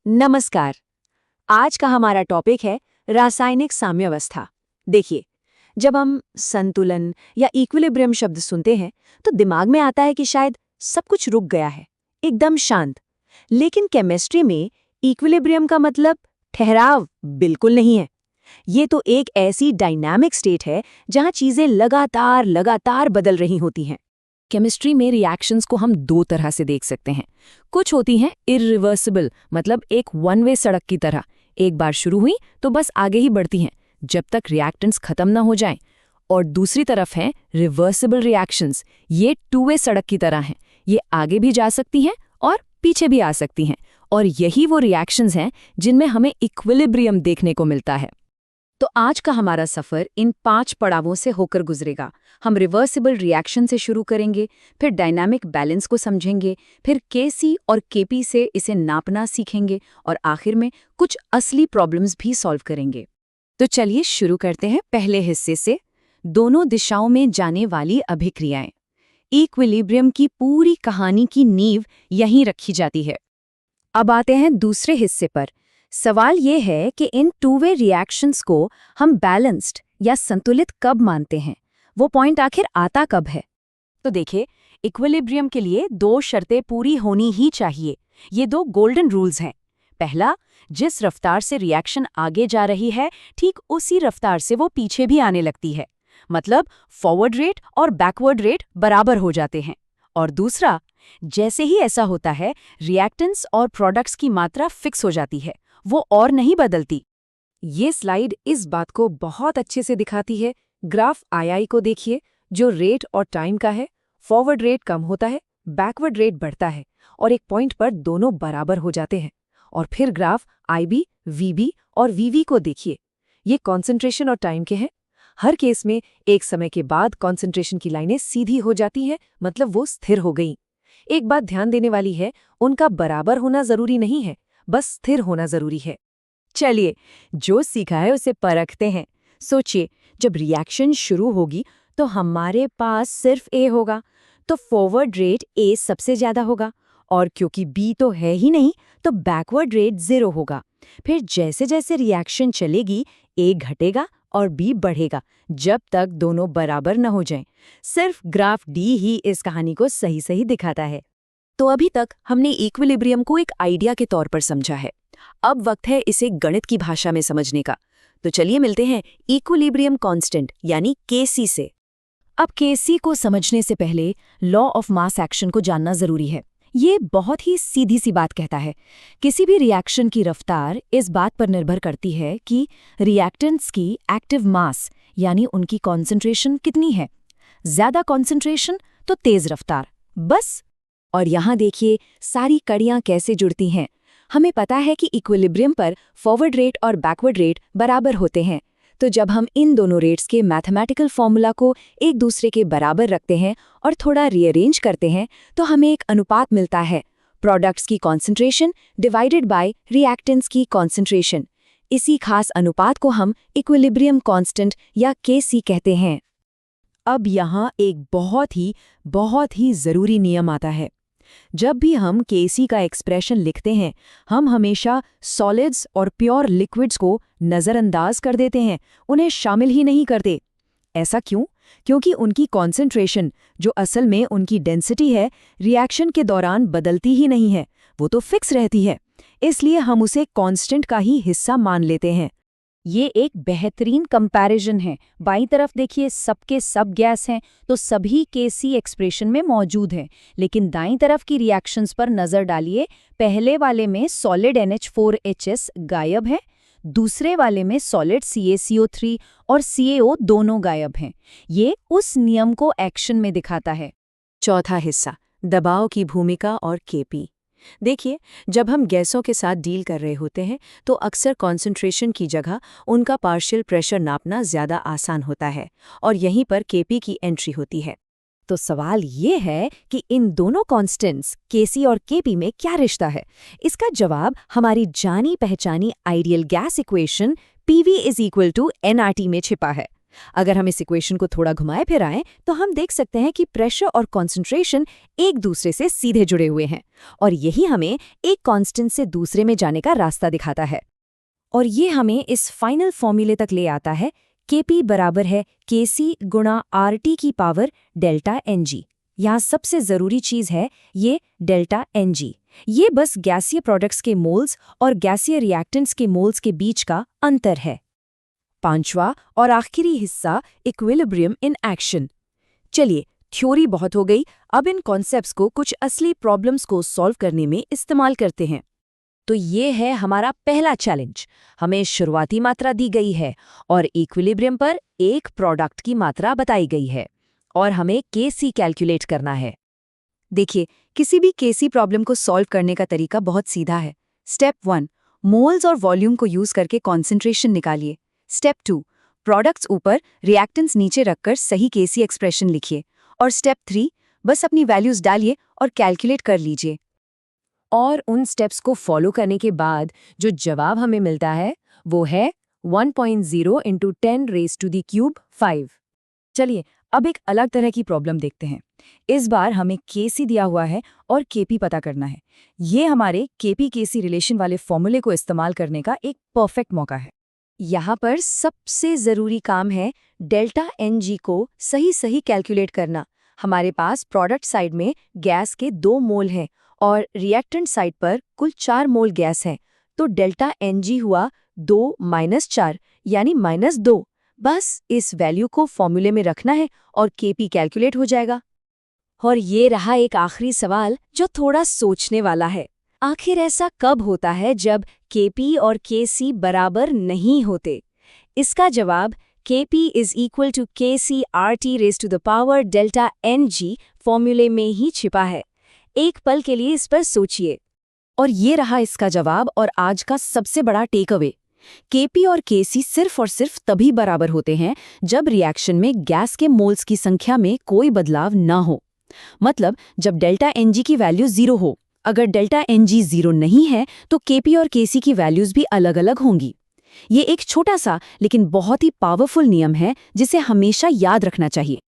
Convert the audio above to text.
नमस्कार। आज का हमारा टॉपिक है रासायनिक साम्यावस्था। देखिए, जब हम संतुलन या इक्विलिब्रियम शब्द सुनते हैं तो दिमाग में आता है कि शायद सब कुछ रुक गया है, एकदम शांत। लेकिन केमिस्ट्री में इक्विलिब्रियम का मतलब ठहराव बिल्कुल नहीं है। ये तो एक ऐसी डायनामिक स्टेट है जहां चीजें लगातार लगातार बदल रही होती हैं। केमिस्ट्री में रिएक्शंस को हम दो तरह से देख सकते हैं। कुछ होती हैं इरिवर्सिबल, मतलब एक वन वे सड़क की तरह, एक बार शुरू हुई तो बस आगे ही बढ़ती हैं जब तक रिएक्टेंट्स खत्म ना हो जाएं। और दूसरी तरफ हैं रिवर्सिबल रिएक्शंस। ये टू वे सड़क की तरह हैं, ये आगे भी जा सकती हैं और पीछे भी आ सकती हैं। और यही वो रिएक्शंस हैं जिनमें हमें इक्विलिब्रियम देखने को मिलता है। तो आज का हमारा सफर इन 5 पड़ावों से होकर गुजरेगा। हम रिवर्सिबल रिएक्शन से शुरू करेंगे, फिर डायनामिक बैलेंस को समझेंगे, फिर केसी और केपी से इसे नापना सीखेंगे और आखिर में कुछ असली प्रॉब्लम्स भी सॉल्व करेंगे। तो चलिए शुरू करते हैं पहले हिस्से से, दोनों दिशाओं में जाने वाली अभिक्रियाएं। इक्विलिब्रियम की पूरी कहानी की नींव यहीं रखी जाती है। अब आते हैं दूसरे हिस्से पर। सवाल ये है कि इन टू वे रिएक्शंस को हम बैलेंस्ड या संतुलित कब मानते हैं, वो पॉइंट आखिर आता कब है। तो देखिए, इक्विलिब्रियम के लिए 2 शर्तें पूरी होनी ही चाहिए। ये 2 गोल्डन रूल्स हैं। पहला, जिस रफ्तार से रिएक्शन आगे जा रही है ठीक उसी रफ्तार से वो पीछे भी आने लगती है, मतलब फॉरवर्ड रेट और बैकवर्ड रेट बराबर हो जाते हैं। और दूसरा, जैसे ही ऐसा होता है रिएक्टेंट्स और प्रोडक्ट्स की मात्रा फिक्स हो जाती है, वो और नहीं बदलती। ये स्लाइड इस बात को बहुत अच्छे से दिखाती है। ग्राफ आई को देखिए, जो रेट और टाइम का है। फॉरवर्ड रेट कम होता है, बैकवर्ड रेट बढ़ता है और एक पॉइंट पर दोनों बराबर हो जाते हैं। और फिर ग्राफ IB, VB और VV को देखिए, ये कॉन्सेंट्रेशन और टाइम के हैं। हर केस में एक समय के बाद कॉन्सेंट्रेशन की लाइनें सीधी हो जाती हैं, मतलब वो स्थिर हो गईं। एक बात ध्यान देने वाली है, उनका बराबर होना जरूरी नहीं है, बस स्थिर होना जरूरी है। चलिए, जो सीखा है उसे परखते हैं। सोचिए, जब रिएक्शन शुरू होगी तो हमारे पास सिर्फ A होगा, तो फॉरवर्ड रेट A सबसे ज्यादा होगा, और क्योंकि B तो है ही नहीं तो बैकवर्ड रेट 0 होगा। फिर जैसे जैसे रिएक्शन चलेगी A घटेगा और B बढ़ेगा, जब तक दोनों बराबर न हो जाएं। सिर्फ ग्राफ D ही इस कहानी को सही सही दिखाता है। तो अभी तक हमने इक्विलिब्रियम को एक आइडिया के तौर पर समझा है। अब वक्त है इसे गणित की भाषा में समझने का। तो चलिए मिलते हैं इक्विलिब्रियम कांस्टेंट यानी केसी से। अब केसी को समझने से पहले लॉ ऑफ मास एक्शन को जानना जरूरी है। ये बहुत ही सीधी सी बात कहता है, किसी भी रिएक्शन की रफ्तार इस बात पर निर्भर करती है कि रिएक्टेंट्स की एक्टिव मास यानी उनकी कॉन्सेंट्रेशन कितनी है। ज्यादा कॉन्सेंट्रेशन तो तेज रफ्तार, बस। और यहाँ देखिए सारी कड़ियाँ कैसे जुड़ती हैं। हमें पता है कि इक्विलिब्रियम पर फॉरवर्ड रेट और बैकवर्ड रेट बराबर होते हैं, तो जब हम इन दोनों रेट्स के मैथमेटिकल फॉर्मूला को एक दूसरे के बराबर रखते हैं और थोड़ा रीअरेंज करते हैं तो हमें एक अनुपात मिलता है, प्रोडक्ट्स की कॉन्सेंट्रेशन डिवाइडेड बाय रिएक्टेंट्स की कॉन्सेंट्रेशन। इसी खास अनुपात को हम इक्विलिब्रियम कांस्टेंट या केसी कहते हैं। अब यहाँ एक बहुत ही ज़रूरी नियम आता है। जब भी हम केसी का एक्सप्रेशन लिखते हैं, हम हमेशा सॉलिड्स और प्योर लिक्विड्स को नज़रअंदाज कर देते हैं, उन्हें शामिल ही नहीं करते। ऐसा क्यों? क्योंकि उनकी कॉन्सेंट्रेशन, जो असल में उनकी डेंसिटी है, रिएक्शन के दौरान बदलती ही नहीं है, वो तो फिक्स रहती है। इसलिए हम उसे कांस्टेंट का ही हिस्सा मान लेते हैं। ये एक बेहतरीन कंपैरिजन है। बाईं तरफ देखिए, सबके सब गैस हैं तो सभी केसी एक्सप्रेशन में मौजूद हैं, लेकिन दाईं तरफ की रिएक्शंस पर नज़र डालिए। पहले वाले में सॉलिड NH4HS गायब है, दूसरे वाले में सॉलिड CaCO3 और CaO दोनों गायब हैं। ये उस नियम को एक्शन में दिखाता है। चौथा हिस्सा, दबाव की भूमिका और केपी। देखिए, जब हम गैसों के साथ डील कर रहे होते हैं तो अक्सर कॉन्सेंट्रेशन की जगह उनका पार्शियल प्रेशर नापना ज़्यादा आसान होता है और यहीं पर केपी की एंट्री होती है। तो सवाल ये है कि इन दोनों कांस्टेंट्स केसी और केपी में क्या रिश्ता है। इसका जवाब हमारी जानी पहचानी ideal gas equation PV = nRT में छिपा है। अगर हम इस इक्वेशन को थोड़ा घुमाए फिराएं तो हम देख सकते हैं कि प्रेशर और कॉन्सेंट्रेशन एक दूसरे से सीधे जुड़े हुए हैं और यही हमें एक कांस्टेंट से दूसरे में जाने का रास्ता दिखाता है। और ये हमें इस फाइनल फॉर्मूले तक ले आता है, Kp बराबर है Kc गुणा RT की पावर डेल्टा Ng। यहाँ सबसे ज़रूरी चीज़ है ये डेल्टा Ng। ये बस गैसीय प्रोडक्ट्स के मोल्स और गैसीय रिएक्टेंट्स के मोल्स के बीच का अंतर है। पांचवा और आखिरी हिस्सा, इक्विलिब्रियम इन एक्शन। चलिए, थ्योरी बहुत हो गई, अब इन कॉन्सेप्ट्स को कुछ असली प्रॉब्लम्स को सॉल्व करने में इस्तेमाल करते हैं। तो ये है हमारा पहला चैलेंज। हमें शुरुआती मात्रा दी गई है और इक्विलिब्रियम पर एक प्रोडक्ट की मात्रा बताई गई है और हमें Kc कैलकुलेट करना है। देखिए, किसी भी केसी प्रॉब्लम को सॉल्व करने का तरीका बहुत सीधा है। स्टेप 1, मोल्स और वॉल्यूम को यूज करके कॉन्सेंट्रेशन निकालिए। स्टेप 2, प्रोडक्ट्स ऊपर, रिएक्टेंट्स नीचे रखकर सही केसी एक्सप्रेशन लिखिए। और स्टेप 3, बस अपनी वैल्यूज डालिए और कैलकुलेट कर लीजिए। और उन स्टेप्स को फॉलो करने के बाद जो जवाब हमें मिलता है वो है 1.0 × 10⁻³ 5। चलिए, अब एक अलग तरह की प्रॉब्लम देखते हैं। इस बार हमें Kc दिया हुआ है और Kp पता करना है। ये हमारे Kp-Kc रिलेशन वाले फॉर्मूले को इस्तेमाल करने का एक परफेक्ट मौका है। यहाँ पर सबसे ज़रूरी काम है डेल्टा Ng को सही कैलकुलेट करना। हमारे पास प्रोडक्ट साइड में गैस के 2 मोल हैं और रिएक्टेंट साइड पर कुल 4 मोल गैस हैं, तो डेल्टा Ng हुआ 2 - 4 यानी -2। बस इस वैल्यू को फॉर्मूले में रखना है और Kp कैलकुलेट हो जाएगा। और ये रहा एक आखिरी सवाल जो थोड़ा सोचने वाला है। आखिर ऐसा कब होता है जब Kp और Kc बराबर नहीं होते? इसका जवाब Kp = Kc RT⁻⁴ delta Ng फॉर्मूले में ही छिपा है। एक पल के लिए इस पर सोचिए। और ये रहा इसका जवाब और आज का सबसे बड़ा टेक अवे। Kp और Kc सिर्फ और सिर्फ तभी बराबर होते हैं जब रिएक्शन में गैस के मोल्स की संख्या में कोई बदलाव ना हो। मतलब जब डेल्टा Ng की वैल्यू 0 हो। अगर डेल्टा Ng 0 नहीं है तो Kp और Kc की वैल्यूज भी अलग अलग होंगी। ये एक छोटा सा लेकिन बहुत ही पावरफुल नियम है जिसे हमेशा याद रखना चाहिए।